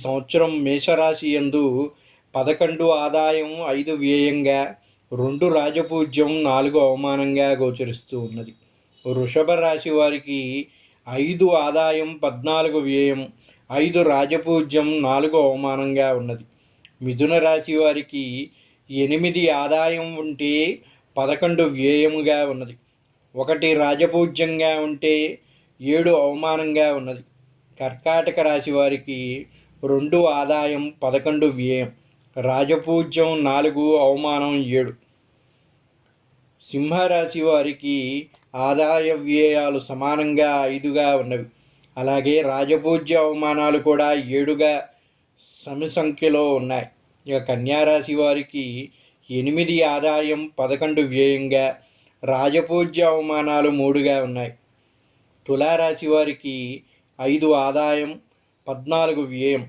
సంవత్సరం మేషరాశి యందు 11 ఆదాయం, 5 వ్యయంగా, 2 రాజపూజ్యం, 4 అవమానంగా గోచరిస్తూ ఉన్నది. వృషభ రాశి వారికి 5 ఆదాయం, 14 వ్యయం, 5 రాజపూజ్యం, 4 అవమానంగా ఉన్నది. మిథున రాశి వారికి 8 ఆదాయం ఉంటే 11 వ్యయముగా ఉన్నది. 1 రాజపూజ్యంగా ఉంటే 7 అవమానంగా ఉన్నది. కర్కాటక రాశి వారికి 2 ఆదాయం, 11 వ్యయం, రాజపూజ్యం 4, అవమానం 7. సింహరాశి వారికి ఆదాయ వ్యయాలు సమానంగా 5గా ఉన్నవి. అలాగే రాజపూజ్య అవమానాలు కూడా 7గా సమ సంఖ్యలో ఉన్నాయి. ఇక కన్యారాశి వారికి 8 ఆదాయం, 11 వ్యయంగా, రాజపూజ్య అవమానాలు 3గా ఉన్నాయి. తులారాశి వారికి 5 ఆదాయం, 14 వ్యయం,